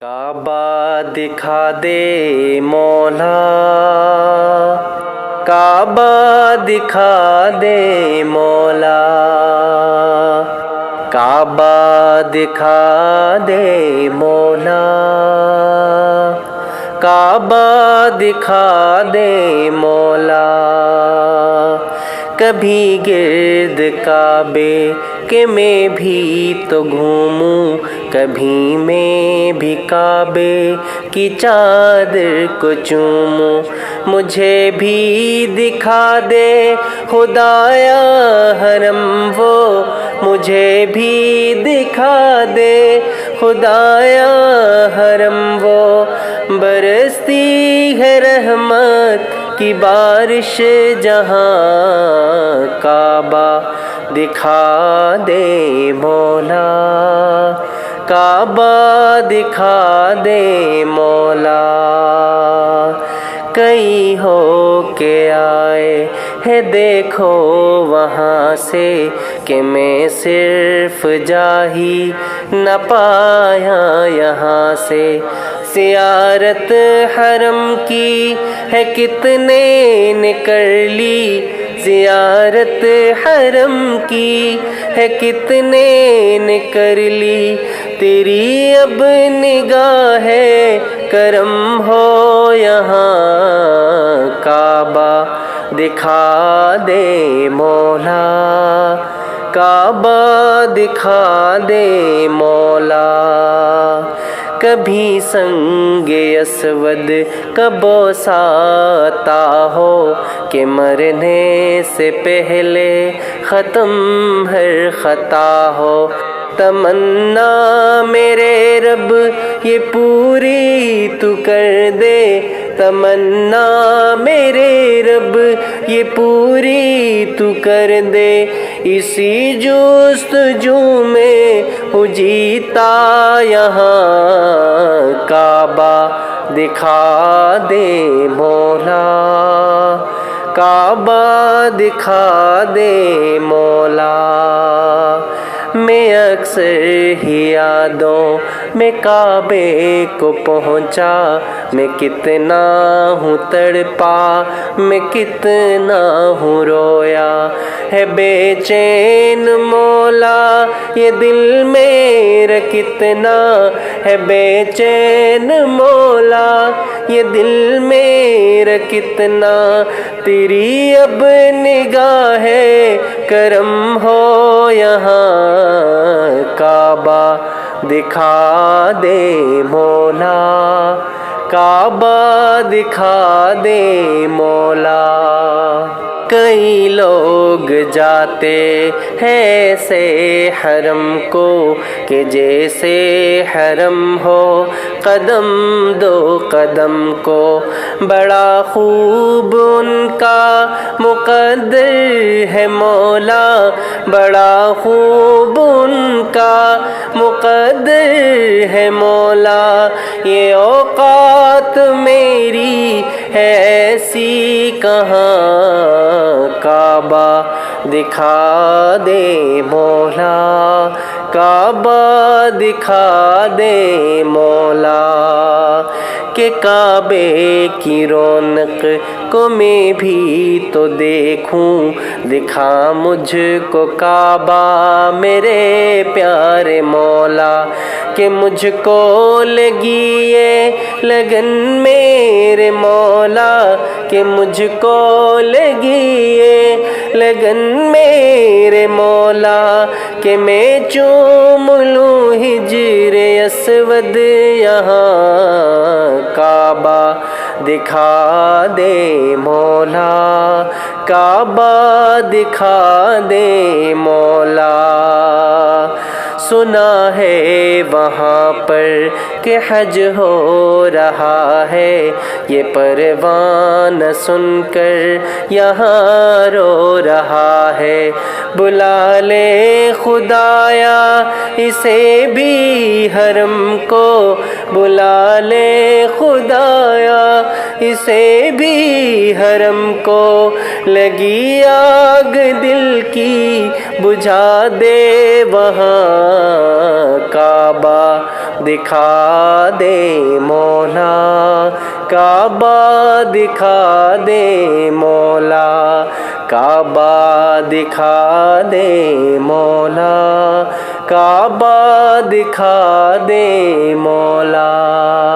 کعبہ دکھا دے مولا، کعبہ دکھا دے مولا، کعبہ دکھا دے مولا، کعبہ دکھا دے مولا۔ کبھی گرد کعبے کہ میں بھی تو گھوموں، کبھی میں بھی کعبے کی چادر کو چوموں۔ مجھے بھی دکھا دے خدایا حرم وہ، مجھے بھی دکھا دے خدایا حرم وہ۔ برستی ہے رحمت کی بارش جہاں، کعبہ دکھا دے مولا، کعبہ دکھا دے مولا۔ کئی ہو کے آئے ہے دیکھو وہاں سے، کہ میں صرف جا ہی نہ پایا یہاں سے۔ زیارت حرم کی ہے کتنے نے کر لی، زیارت حرم کی ہے کتنے نے کر لی۔ تیری اب نگاہ کرم ہو یہاں، کعبہ دکھا دے مولا، کعبہ دکھا دے مولا۔ کبھی سنگ اسود کا بوسہ آتا ہو، کہ مرنے سے پہلے ختم ہر خطا ہو۔ تمنا میرے رب یہ پوری تو کر دے، تمنا میرے رب یہ پوری تو کر دے۔ اسی جستجو میں ہوں جیتا یہاں، کعبہ دکھا دے مولا، کعبہ دکھا دے مولا۔ میں اکثر ہی یادوں میں کعبے کو پہنچا، میں کتنا ہوں تڑپا، میں کتنا ہوں رویا۔ ہے بے چین مولا یہ دل میرا کتنا، ہے بے چین مولا یہ دل میرا کتنا۔ تیری اب نگاہ کرم ہو یہاں، کعبہ دکھا دے مولا، کعبہ دکھا دے مولا۔ کئی لوگ جاتے ہیں ایسے حرم کو، کہ جیسے حرم ہو قدم دو قدم کو۔ بڑا خوب ان کا مقدر ہے مولا، بڑا خوب ان کا مقدر ہے مولا۔ یہ اوقات میری ہے ایسی کہاں، کعبہ دکھا دے مولا، کعبہ دکھا دے مولا۔ کہ کعبے کی رونق کو میں بھی تو دیکھوں، دکھا مجھ کو کعبہ میرے پیارے مولا۔ کہ مجھ کو لگی یہ لگن میرے مولا، کہ مجھ کو لگی یہ لگن میرے مولا۔ کہ میں چوم لوں ہجر اسود یہاں، کعبہ دکھا دے مولا، کعبہ دکھا دے مولا۔ سنا ہے وہاں پر کہ حج ہو رہا ہے، یہ پروان سن کر یہاں رو رہا ہے۔ بلا لے خدایا اسے بھی حرم کو، بلا لے خدایا اسے بھی حرم کو۔ لگی آگ دل کی بجھا دے وہاں، کعبہ دکھا دے مولا، کعبہ دکھا دے مولا، کعبہ دکھا دے مولا، کعبہ دکھا دے مولا۔